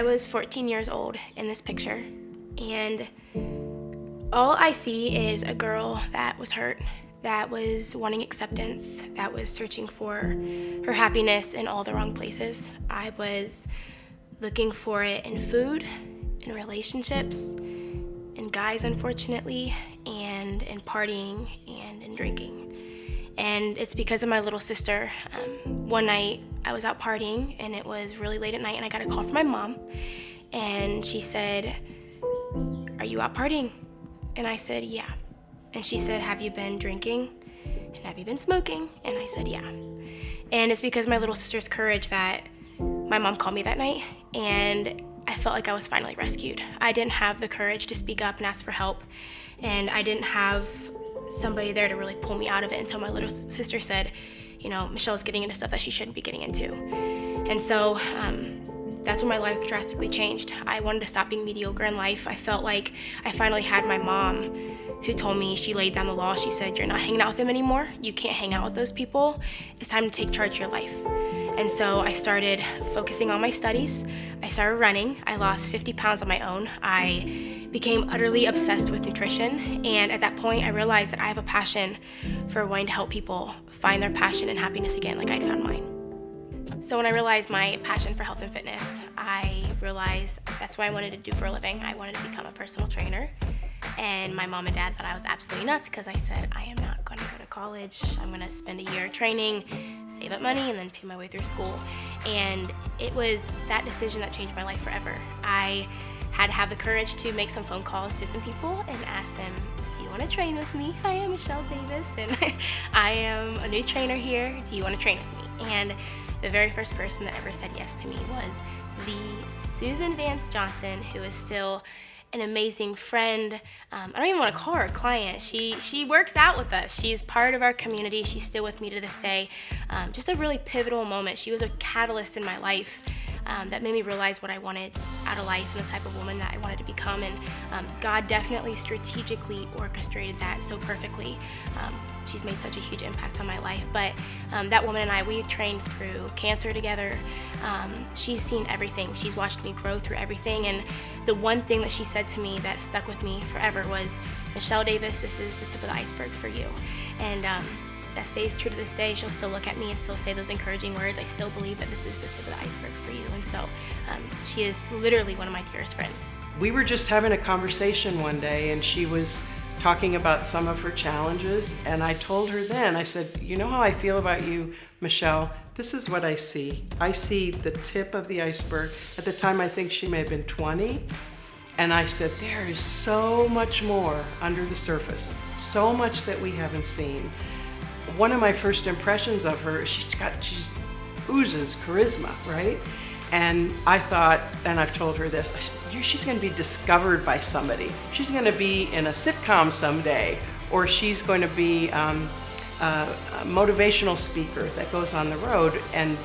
I was 14 years old in this picture, and all I see is a girl that was hurt, that was wanting acceptance, that was searching for her happiness in all the wrong places. I was looking for it in food, in relationships, in guys, unfortunately, and in partying and in drinking. And it's because of my little sister. One night I was out partying and it was really late at night and I got a call from my mom, and she said, "Are you out partying?" And I said, "Yeah." And she said, "Have you been drinking? And have you been smoking?" And I said, "Yeah." And it's because of my little sister's courage that my mom called me that night, and I felt like I was finally rescued. I didn't have the courage to speak up and ask for help, and I didn't have somebody there to really pull me out of it until my little sister said, Michelle's getting into stuff that she shouldn't be getting into. And so that's when my life drastically changed. I wanted to stop being mediocre in life. I felt like I finally had my mom, who told me, she laid down the law. She said, "You're not hanging out with them anymore. You can't hang out with those people. It's time to take charge of your life." And so I started focusing on my studies. I started running. I lost 50 pounds on my own. I became utterly obsessed with nutrition. And at that point, I realized that I have a passion for wanting to help people find their passion and happiness again, like I'd found mine. So when I realized my passion for health and fitness, I realized that's what I wanted to do for a living. I wanted to become a personal trainer. And my mom and dad thought I was absolutely nuts because I said, "I am not going to go to college. I'm going to spend a year training, save up money, and then pay my way through school." And it was that decision that changed my life forever. I had to have the courage to make some phone calls to some people and ask them, "Do you want to train with me? Hi, I'm Michelle Davis, and I am a new trainer here. Do you want to train with me?" And the very first person that ever said yes to me was the Susan Vance Johnson, who is still an amazing friend. I don't even want to call her a client. She works out with us. She's part of our community. She's still with me to this day. Just a really pivotal moment. She was a catalyst in my life that made me realize what I wanted out of life and the type of woman that I wanted to become. And God definitely strategically orchestrated that so perfectly. She's made such a huge impact on my life. But that woman and I, we trained through cancer together. She's seen everything. She's watched me grow through everything. And the one thing that she said to me that stuck with me forever was, "Michelle Davis, this is the tip of the iceberg for you." And that stays true to this day. She'll still look at me and still say those encouraging words. I still believe that this is the tip of the iceberg for you. And so she is literally one of my dearest friends. We were just having a conversation one day, and she was talking about some of her challenges, and I told her then, I said, "You know how I feel about you, Michelle? This is what I see. I see the tip of the iceberg." At the time, I think she may have been 20. And I said, there is so much more under the surface, so much that we haven't seen. One of my first impressions of her, she oozes charisma, right? And I thought, and I've told her this, I said, she's going to be discovered by somebody. She's going to be in a sitcom someday, or she's going to be a motivational speaker that goes on the road and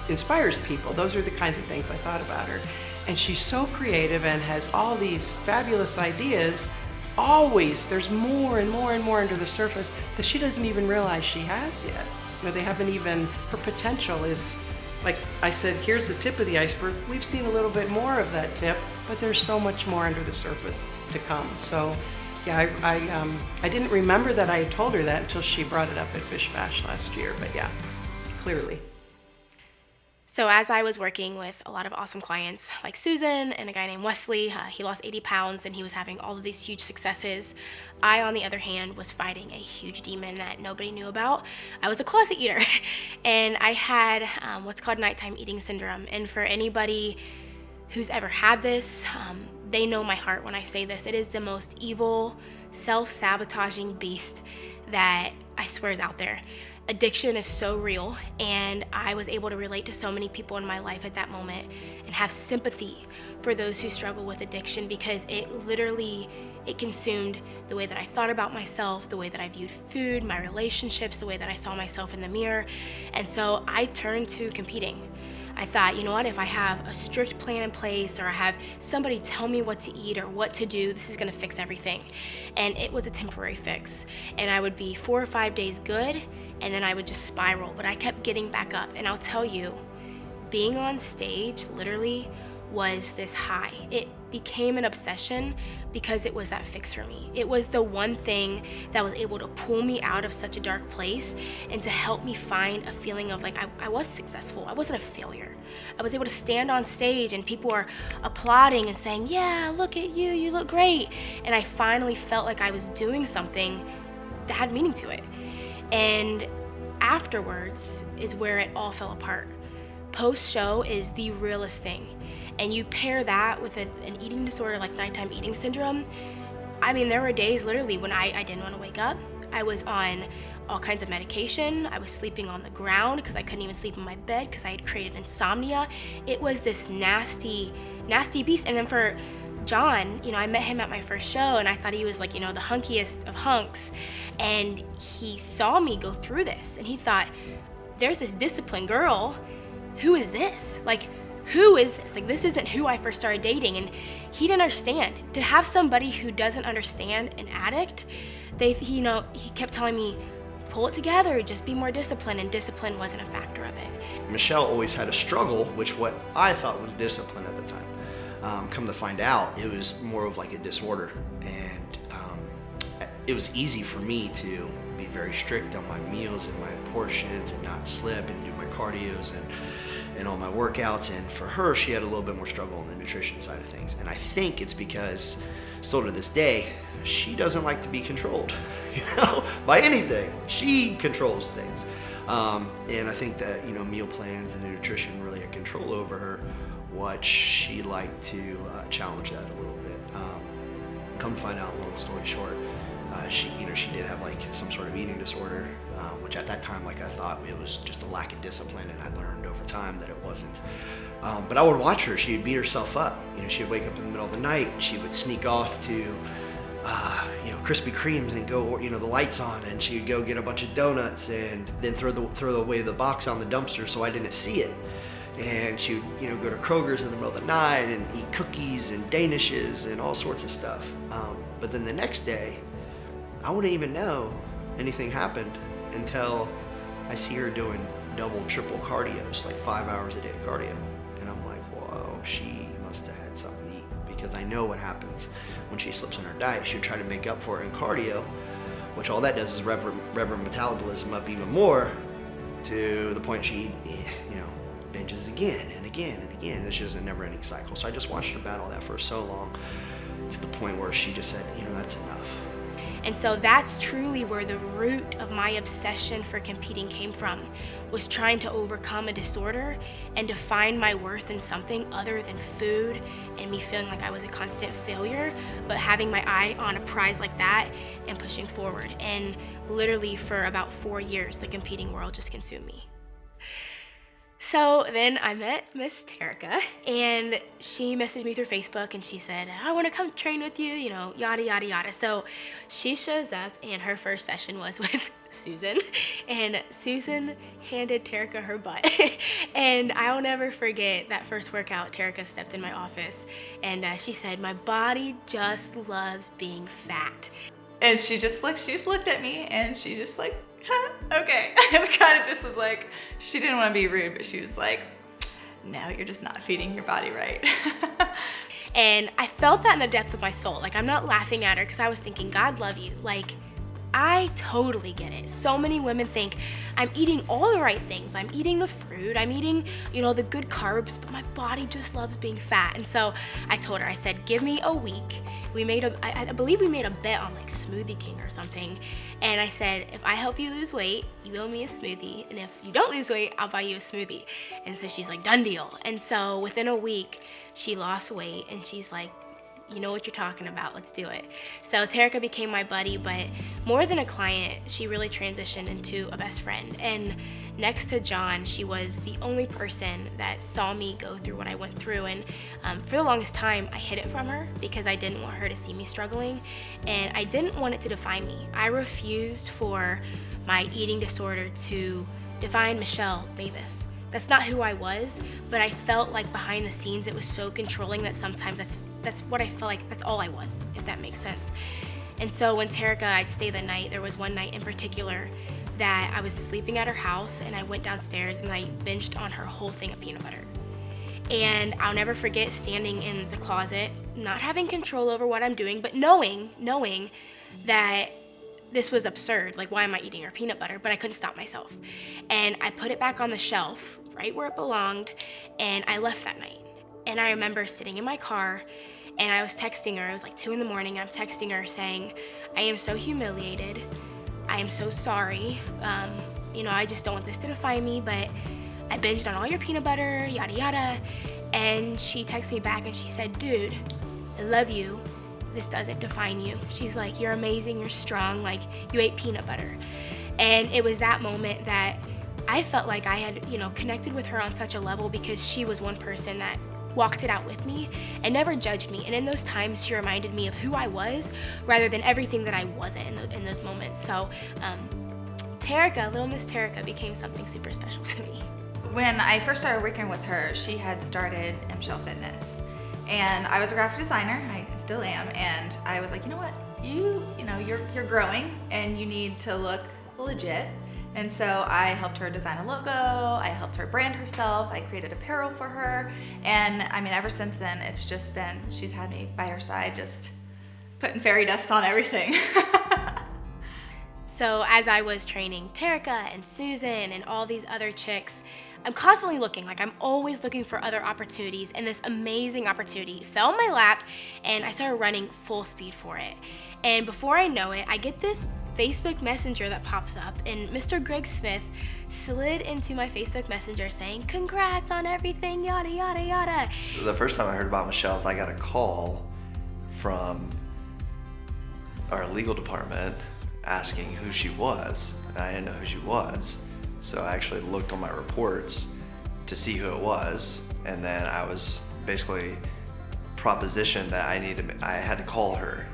inspires people. Those are the kinds of things I thought about her. And she's so creative and has all these fabulous ideas. Always, there's more and more and more under the surface that she doesn't even realize she has yet. They haven't even, her potential is, like I said, here's the tip of the iceberg. We've seen a little bit more of that tip, but there's so much more under the surface to come. So yeah, I didn't remember that I had told her that until she brought it up at Fish Bash last year, but yeah, clearly. So as I was working with a lot of awesome clients like Susan and a guy named Wesley, he lost 80 pounds and he was having all of these huge successes. I, on the other hand, was fighting a huge demon that nobody knew about. I was a closet eater and I had what's called nighttime eating syndrome. And for anybody who's ever had this, they know my heart when I say this. It is the most evil, self-sabotaging beast that I swear is out there. Addiction is so real, and I was able to relate to so many people in my life at that moment and have sympathy for those who struggle with addiction, because it consumed the way that I thought about myself, the way that I viewed food, my relationships, the way that I saw myself in the mirror. And so I turned to competing. I thought, you know what, if I have a strict plan in place, or I have somebody tell me what to eat or what to do, this is gonna fix everything. And it was a temporary fix. And I would be 4 or 5 days good, and then I would just spiral, but I kept getting back up. And I'll tell you, being on stage literally was this high. It became an obsession because it was that fix for me. It was the one thing that was able to pull me out of such a dark place and to help me find a feeling of like I was successful. I wasn't a failure. I was able to stand on stage and people were applauding and saying, yeah, look at you, you look great. And I finally felt like I was doing something that had meaning to it. And afterwards is where it all fell apart. Post-show is the realest thing. And you pair that with an eating disorder like nighttime eating syndrome. I mean, there were days literally when I didn't want to wake up. I was on all kinds of medication. I was sleeping on the ground because I couldn't even sleep in my bed because I had created insomnia. It was this nasty, nasty beast. And then for John, I met him at my first show and I thought he was like, the hunkiest of hunks. And he saw me go through this and he thought, there's this disciplined girl. Who is this? Like, who is this? Like, this isn't who I first started dating. And he didn't understand. To have somebody who doesn't understand an addict, he kept telling me, pull it together, just be more disciplined, and discipline wasn't a factor of it. Michelle always had a struggle, which what I thought was discipline at the time. Come to find out, it was more of like a disorder. And it was easy for me to be very strict on my meals and my portions and not slip and do my cardios and all my workouts. And for her, she had a little bit more struggle on the nutrition side of things. And I think it's because still to this day, she doesn't like to be controlled, by anything. She controls things. And I think that, meal plans and nutrition really had control over her, what she liked to challenge that a little bit. Come to find out, long story short, she did have like some sort of eating disorder, which at that time, I thought it was just a lack of discipline, and I learned over time that it wasn't. But I would watch her. She would beat herself up. She would wake up in the middle of the night. She would sneak off to, Krispy Kremes and go, the lights on, and she would go get a bunch of donuts and then throw away the box on the dumpster so I didn't see it. And she would, go to Kroger's in the middle of the night and eat cookies and Danishes and all sorts of stuff. But then the next day, I wouldn't even know anything happened until I see her doing double, triple cardios, like 5 hours a day cardio. And I'm like, whoa, she must have had something to eat, because I know what happens when she slips in her diet. She would try to make up for it in cardio, which all that does is rev her metabolism up even more to the point she, binges again and again and again. It's just a never-ending cycle. So I just watched her battle that for so long to the point where she just said, that's enough. And so that's truly where the root of my obsession for competing came from, was trying to overcome a disorder and to find my worth in something other than food and me feeling like I was a constant failure, but having my eye on a prize like that and pushing forward. And literally for about 4 years, the competing world just consumed me. So then I met Miss Terica, and she messaged me through Facebook and she said, I want to come train with you, yada, yada, yada. So she shows up and her first session was with Susan, and Susan handed Terica her butt. And I will never forget that first workout. Terica stepped in my office and she said, my body just loves being fat. And she just looked at me and she just like, huh, okay. It kind of just was like, she didn't want to be rude, but she was like, no, you're just not feeding your body right. And I felt that in the depth of my soul. Like, I'm not laughing at her because I was thinking, God love you. Like, I totally get it. So many women think I'm eating all the right things. I'm eating the fruit, I'm eating, the good carbs, but my body just loves being fat. And so I told her, I said, give me a week. I believe we made a bet on like Smoothie King or something. And I said, if I help you lose weight, you owe me a smoothie. And if you don't lose weight, I'll buy you a smoothie. And so she's like, done deal. And so within a week, she lost weight and she's like, you know what you're talking about, let's do it. So Terica became my buddy, but more than a client, she really transitioned into a best friend. And next to John, she was the only person that saw me go through what I went through. And for the longest time, I hid it from her because I didn't want her to see me struggling. And I didn't want it to define me. I refused for my eating disorder to define Michelle Davis. That's not who I was, but I felt like behind the scenes it was so controlling that sometimes that's what I felt like, that's all I was, if that makes sense. And so when Terica, I'd stay the night, there was one night in particular that I was sleeping at her house and I went downstairs and I binged on her whole thing of peanut butter. And I'll never forget standing in the closet, not having control over what I'm doing, but knowing that this was absurd. Like, why am I eating her peanut butter? But I couldn't stop myself. And I put it back on the shelf, right where it belonged, and I left that night. And I remember sitting in my car, and I was texting her. It was like 2 a.m, and I'm texting her saying, I am so humiliated. I am so sorry. I just don't want this to define me, but I binged on all your peanut butter, yada yada. And she texted me back and she said, dude, I love you. This doesn't define you. She's like, you're amazing, you're strong, like you ate peanut butter. And it was that moment that I felt like I had, connected with her on such a level, because she was one person that walked it out with me and never judged me. And in those times, she reminded me of who I was rather than everything that I wasn't in those moments. So Terica, little Miss Terica, became something super special to me. When I first started working with her, she had started Michelle Fitness. And I was a graphic designer, I still am, and I was like, you know what, you're growing and you need to look legit. And so I helped her design a logo, I helped her brand herself, I created apparel for her. And I mean, ever since then, it's just been, she's had me by her side, just putting fairy dust on everything. So as I was training Terica and Susan and all these other chicks, I'm constantly looking, like I'm always looking for other opportunities, and this amazing opportunity fell in my lap and I started running full speed for it. And before I know it, I get this Facebook Messenger that pops up, and Mr. Greg Smith slid into my Facebook Messenger saying, congrats on everything, yada, yada, yada. The first time I heard about Michelle's, I got a call from our legal department asking who she was, and I didn't know who she was. So I actually looked on my reports to see who it was, and then I was basically propositioned that I had to call her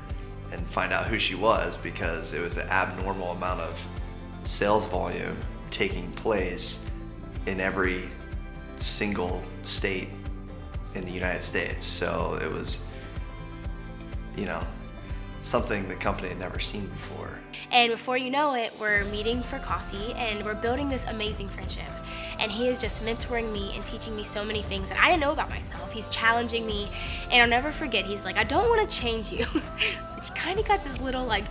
and find out who she was, because it was an abnormal amount of sales volume taking place in every single state in the United States. So it was, something the company had never seen before. And before you know it, we're meeting for coffee and we're building this amazing friendship. And he is just mentoring me and teaching me so many things that I didn't know about myself. He's challenging me, and I'll never forget, he's like, I don't want to change you, but you kind of got this little like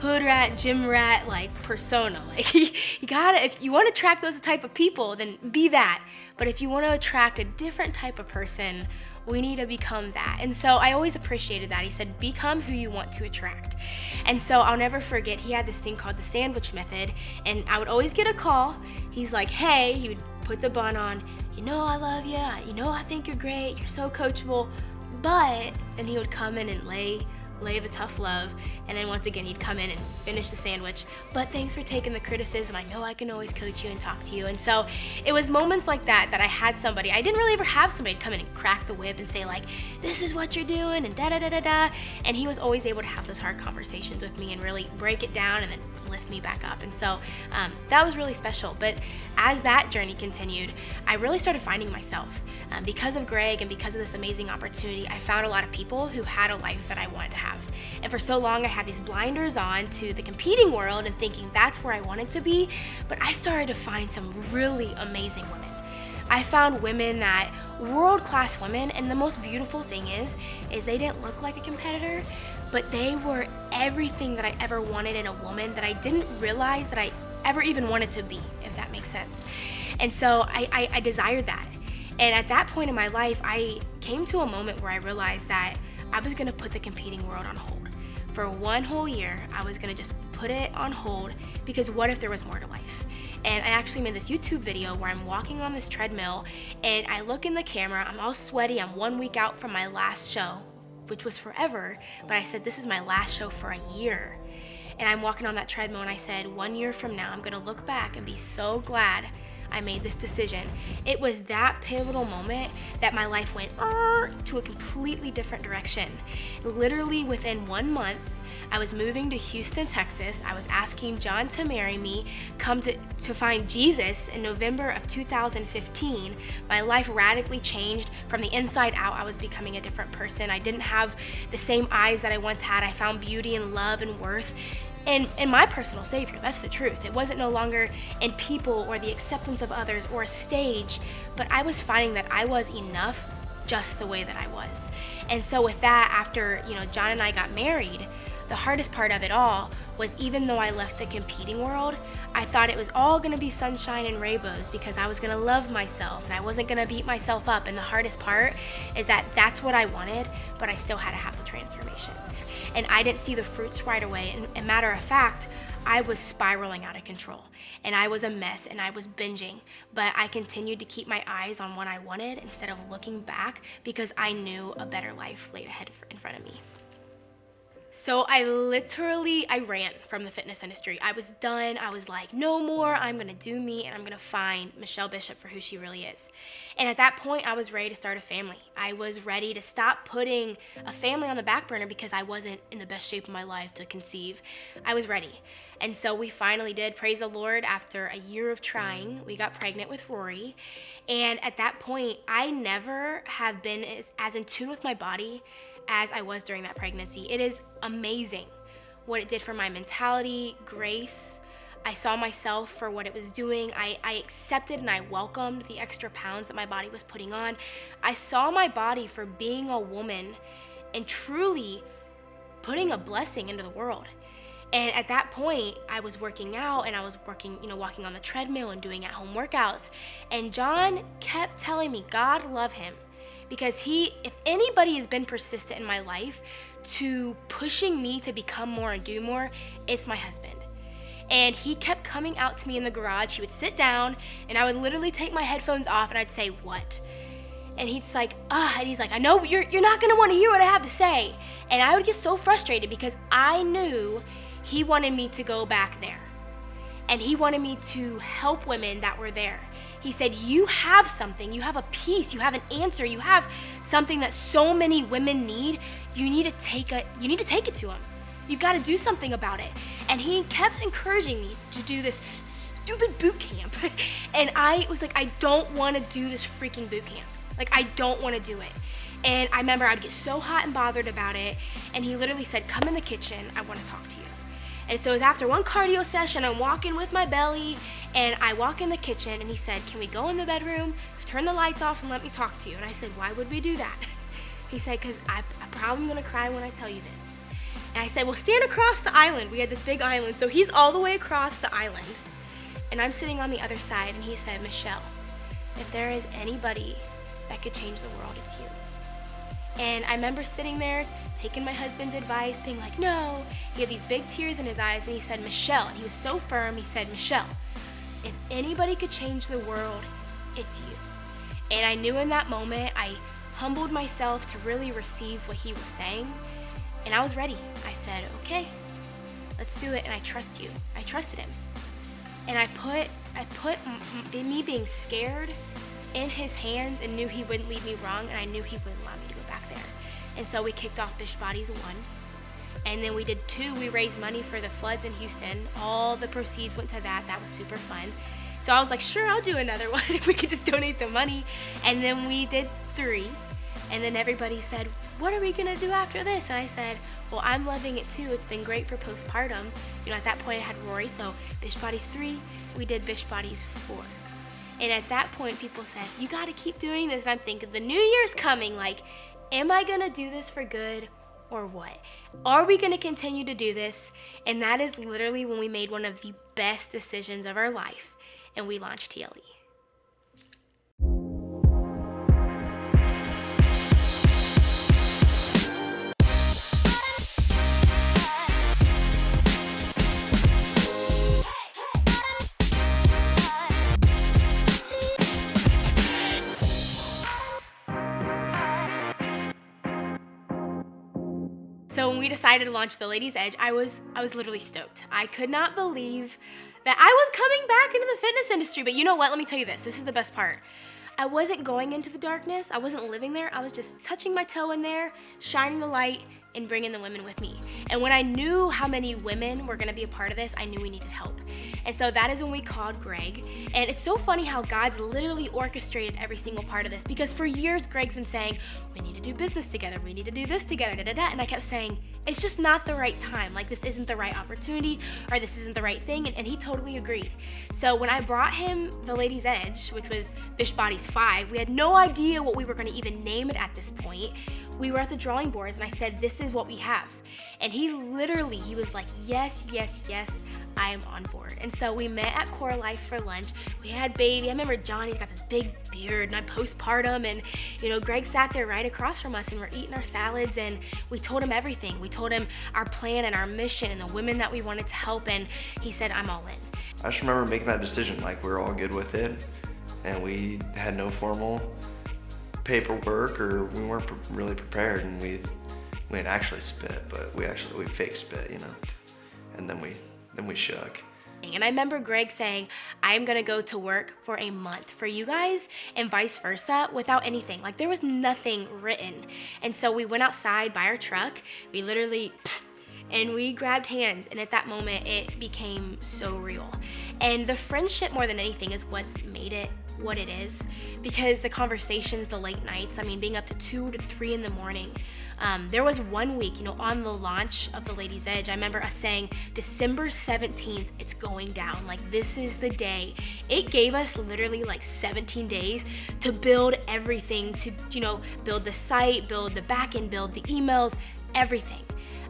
hood rat, gym rat like persona. Like you gotta, if you want to attract those type of people, then be that. But if you want to attract a different type of person, we need to become that. And so I always appreciated that. He said, become who you want to attract. And so I'll never forget, he had this thing called the sandwich method, and I would always get a call. He's like, hey, he would put the bun on, I love you, I think you're great, you're so coachable, but then he would come in and lay the tough love, and then once again he'd come in and finish the sandwich, but thanks for taking the criticism, I know I can always coach you and talk to you. And so it was moments like that I had somebody, I didn't really ever have somebody come in and crack the whip and say like, this is what you're doing and da da da da da, and he was always able to have those hard conversations with me and really break it down and then lift me back up. And so that was really special. But as that journey continued, I really started finding myself. Because of Greg and because of this amazing opportunity, I found a lot of people who had a life that I wanted to have. And for so long, I had these blinders on to the competing world and thinking that's where I wanted to be. But I started to find some really amazing women. I found women that, world-class women, and the most beautiful thing is they didn't look like a competitor, but they were everything that I ever wanted in a woman that I didn't realize that I ever even wanted to be, if that makes sense. And so I desired that. And at that point in my life, I came to a moment where I realized that I was gonna put the competing world on hold. For 1 whole year, I was gonna just put it on hold, because what if there was more to life? And I actually made this YouTube video where I'm walking on this treadmill and I look in the camera, I'm all sweaty, I'm 1 week out from my last show, which was forever, but I said, this is my last show for a year. And I'm walking on that treadmill and I said, 1 year from now, I'm gonna look back and be so glad I made this decision. It was that pivotal moment that my life went to a completely different direction. Literally within 1 month, I was moving to Houston, Texas. I was asking John to marry me, come to find Jesus in November of 2015. My life radically changed from the inside out. I was becoming a different person. I didn't have the same eyes that I once had. I found beauty and love and worth in my personal savior. That's the truth. It wasn't no longer in people or the acceptance of others or a stage, but I was finding that I was enough just the way that I was. And so with that, after, John and I got married, the hardest part of it all was, even though I left the competing world, I thought it was all gonna be sunshine and rainbows because I was gonna love myself and I wasn't gonna beat myself up. And the hardest part is that that's what I wanted, but I still had to have the transformation. And I didn't see the fruits right away. And a matter of fact, I was spiraling out of control and I was a mess and I was binging, but I continued to keep my eyes on what I wanted instead of looking back because I knew a better life laid ahead in front of me. So I ran from the fitness industry. I was done. I was like, no more. I'm gonna do me and I'm gonna find Michelle Bishop for who she really is. And at that point, I was ready to start a family. I was ready to stop putting a family on the back burner because I wasn't in the best shape of my life to conceive. I was ready. And so we finally did, praise the Lord, after a year of trying, we got pregnant with Rory. And at that point, I never have been as in tune with my body as I was during that pregnancy. It is amazing what it did for my mentality, grace. I saw myself for what it was doing. I accepted and I welcomed the extra pounds that my body was putting on. I saw my body for being a woman and truly putting a blessing into the world. And at that point, I was working out and I was working, walking on the treadmill and doing at-home workouts. And John kept telling me, God love him. Because if anybody has been persistent in my life to pushing me to become more and do more, it's my husband. And he kept coming out to me in the garage. He would sit down and I would literally take my headphones off and I'd say, what? And he's like, and he's like, I know you're not gonna wanna hear what I have to say. And I would get so frustrated because I knew he wanted me to go back there. And he wanted me to help women that were there. He said, you have something, you have a piece, you have an answer, you have something that so many women need. You need to take it to them. You've got to do something about it. And he kept encouraging me to do this stupid boot camp. And I was like, I don't want to do this freaking boot camp. Like, I don't want to do it. And I remember I'd get so hot and bothered about it. And he literally said, come in the kitchen, I want to talk to you. And so it was after one cardio session, I'm walking with my belly, and I walk in the kitchen, and he said, can we go in the bedroom, turn the lights off, and let me talk to you? And I said, why would we do that? He said, because I'm probably gonna cry when I tell you this. And I said, well, stand across the island. We had this big island, so he's all the way across the island, and I'm sitting on the other side, and he said, Michelle, if there is anybody that could change the world, it's you. And I remember sitting there, taking my husband's advice, being like, no. He had these big tears in his eyes, and he said, Michelle, and he was so firm, he said, Michelle, if anybody could change the world, it's you. And I knew in that moment, I humbled myself to really receive what he was saying, and I was ready. I said, okay, let's do it, and I trust you. I trusted him. And I put me being scared in his hands and knew he wouldn't lead me wrong, and I knew he wouldn't allow me to go back there. And so we kicked off Bish Bodies 1, and then we did 2. We raised money for the floods in Houston. All the proceeds went to that. That was super fun. So I was like, sure, I'll do another one if we could just donate the money. And then we did 3, and then everybody said, what are we gonna do after this? And I said, well, I'm loving it too. It's been great for postpartum. At that point I had Rory, so Bish Bodies 3, we did Bish Bodies 4. And at that point, people said, you gotta keep doing this. And I'm thinking, the new year's coming, like, am I gonna do this for good or what? Are we gonna continue to do this? And that is literally when we made one of the best decisions of our life, and we launched TLE. So when we decided to launch the Ladies Edge, I was literally stoked. I could not believe that I was coming back into the fitness industry. But you know what? Let me tell you this. This is the best part. I wasn't going into the darkness. I wasn't living there. I was just touching my toe in there, shining the light, and bring in the women with me. And when I knew how many women were gonna be a part of this, I knew we needed help. And so that is when we called Greg. And it's so funny how God's literally orchestrated every single part of this, because for years Greg's been saying, we need to do business together, we need to do this together, and I kept saying, it's just not the right time. Like, this isn't the right opportunity, or this isn't the right thing, and he totally agreed. So when I brought him the Ladies Edge, which was Fish Bodies 5, we had no idea what we were gonna even name it at this point. We were at the drawing boards and I said, this is what we have. And he was like, yes, yes, yes, I am on board. And so we met at Core Life for lunch. We had baby. I remember Johnny's got this big beard and I'm postpartum, and Greg sat there right across from us and we're eating our salads, and we told him everything. We told him our plan and our mission and the women that we wanted to help, and he said, I'm all in. I just remember making that decision, like we were all good with it, and we had no formal paperwork, or we weren't really prepared, and we didn't actually spit, but we fake spit, and then we shook. And I remember Greg saying, I'm gonna go to work for a month for you guys, and vice versa, without anything. Like, there was nothing written. And so we went outside by our truck, we literally and we grabbed hands, and at that moment it became so real. And the friendship, more than anything, is what's made it what it is, because the conversations, the late nights, being up to 2 to 3 in the morning. There was one week, on the launch of the Ladies Edge, I remember us saying, December 17th, it's going down. Like, this is the day. It gave us literally like 17 days to build everything, to, build the site, build the backend, build the emails, everything.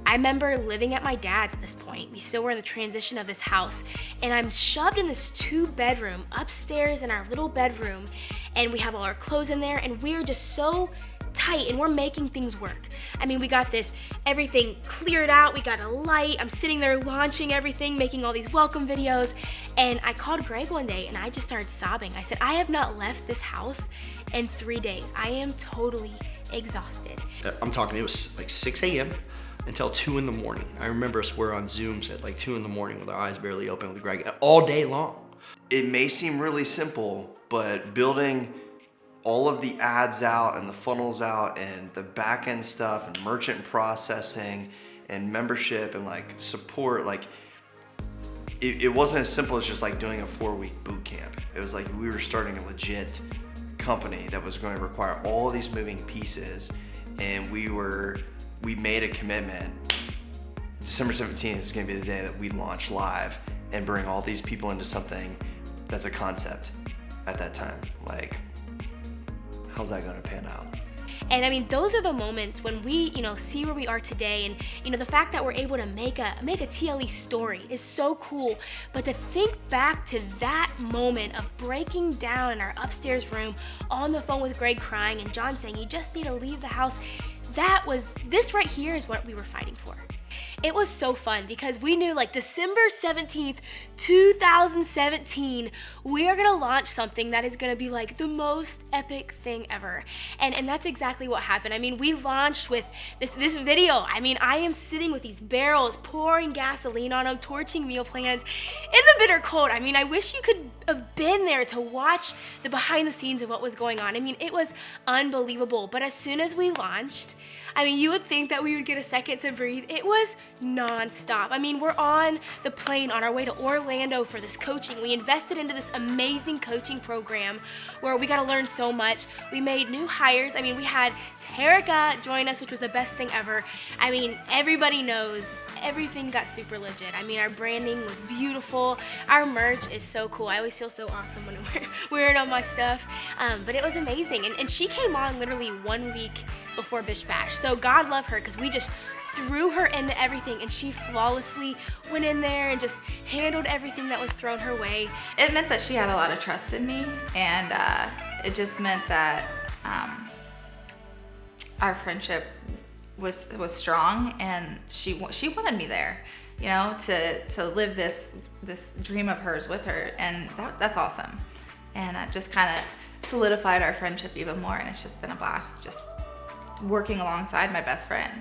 I remember living at my dad's at this point. We still were in the transition of this house, and I'm shoved in this 2-bedroom upstairs in our little bedroom, and we have all our clothes in there, and we're just so tight, and we're making things work. We got everything cleared out, we got a light, I'm sitting there launching everything, making all these welcome videos, and I called Greg one day and I just started sobbing. I said, I have not left this house in 3 days. I am totally exhausted. I'm talking, it was like 6 a.m. until 2 in the morning. I remember us were on Zooms at like 2 in the morning with our eyes barely open with Greg all day long. It may seem really simple, but building all of the ads out and the funnels out and the back end stuff and merchant processing and membership and like support, like it wasn't as simple as just like doing a 4-week boot camp. It was like we were starting a legit company that was going to require all of these moving pieces, and we made a commitment. December 17th is going to be the day that we launch live and bring all these people into something that's a concept at that time. Like, how's that going to pan out? And those are the moments when we, see where we are today, and the fact that we're able to make a TLE story is so cool. But to think back to that moment of breaking down in our upstairs room on the phone with Greg crying and John saying, you just need to leave the house. This right here is what we were fighting for. It was so fun because we knew, like, December 17th, 2017, we are gonna launch something that is gonna be like the most epic thing ever. And that's exactly what happened. We launched with this video. I am sitting with these barrels, pouring gasoline on them, torching meal plans in the bitter cold. I wish you could have been there to watch the behind the scenes of what was going on. It was unbelievable. But as soon as we launched, you would think that we would get a second to breathe. It was nonstop. We're on the plane on our way to Orlando for this coaching. We invested into this amazing coaching program where we got to learn so much. We made new hires. We had Terica join us, which was the best thing ever. Everybody knows everything got super legit. Our branding was beautiful. Our merch is so cool. I always feel so awesome when I'm wearing all my stuff. But it was amazing. And she came on literally 1 week before Bish Bash. So God love her, because we just threw her into everything, and she flawlessly went in there and just handled everything that was thrown her way. It meant that she had a lot of trust in me, and it just meant that our friendship was strong, and she wanted me there, to live this dream of hers with her, and that's awesome. And it just kind of solidified our friendship even more, and it's just been a blast just working alongside my best friend.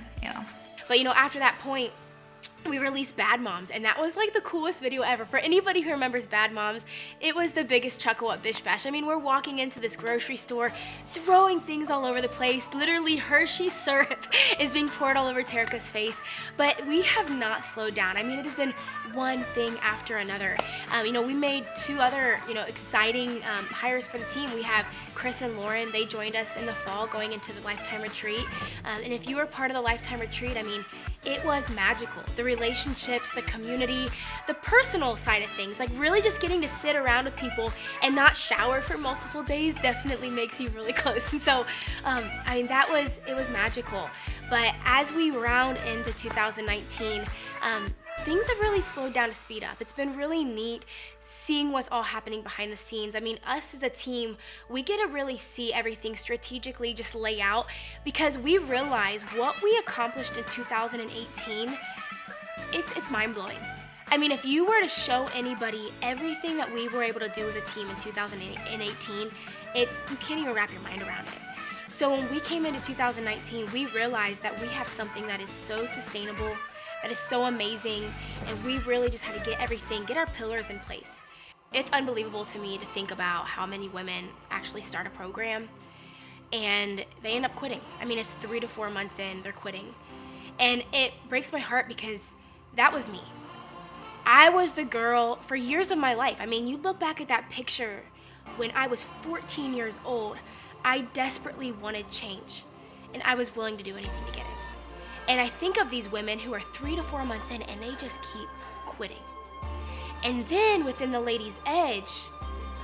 But after that point, we released Bad Moms, and that was like the coolest video ever. For anybody who remembers Bad Moms, it was the biggest chuckle at Bish Bash. I mean, we're walking into this grocery store, throwing things all over the place. Literally, Hershey syrup is being poured all over Terica's face, but we have not slowed down. I mean, it has been one thing after another. We made 2 other, exciting hires for the team. We have Chris and Lauren. They joined us in the fall going into the Lifetime Retreat. And if you were part of the Lifetime Retreat, I mean, it was magical. The relationships, the community, the personal side of things, like really just getting to sit around with people and not shower for multiple days definitely makes you really close. And so, it was magical. But as we round into 2019, things have really slowed down to speed up. It's been really neat seeing what's all happening behind the scenes. I mean, us as a team, we get to really see everything strategically just lay out, because we realize what we accomplished in 2018, it's mind-blowing. I mean, if you were to show anybody everything that we were able to do as a team in 2018, you can't even wrap your mind around it. So when we came into 2019, we realized that we have something that is so sustainable, that is so amazing, and we really just had to get our pillars in place. It's unbelievable to me to think about how many women actually start a program and they end up quitting. I mean, it's 3 to 4 months in, they're quitting. And it breaks my heart because that was me. I was the girl for years of my life. I mean, you look back at that picture when I was 14 years old, I desperately wanted change, and I was willing to do anything to get it. And I think of these women who are 3 to 4 months in, and they just keep quitting. And then within the Ladies' Edge,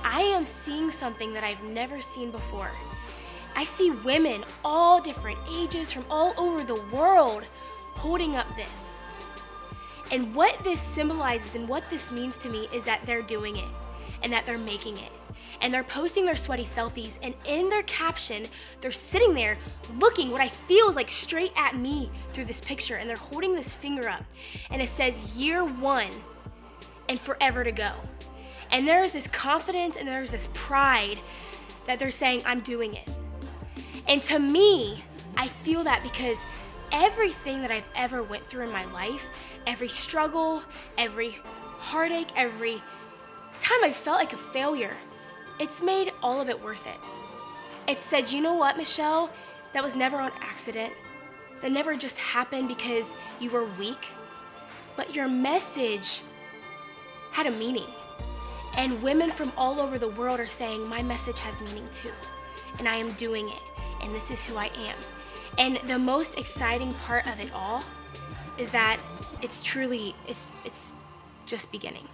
I am seeing something that I've never seen before. I see women, all different ages, from all over the world, holding up this. And what this symbolizes and what this means to me is that they're doing it, and that they're making it. And they're posting their sweaty selfies, and in their caption, they're sitting there looking what I feel is like straight at me through this picture, and they're holding this finger up, and it says year 1 and forever to go. And there is this confidence and there's this pride that they're saying, I'm doing it. And to me, I feel that because everything that I've ever went through in my life, every struggle, every heartache, every time I felt like a failure, it's made all of it worth it. It said, you know what, Michelle? That was never on accident. That never just happened because you were weak. But your message had a meaning. And women from all over the world are saying, my message has meaning too. And I am doing it. And this is who I am. And the most exciting part of it all is that it's just beginning.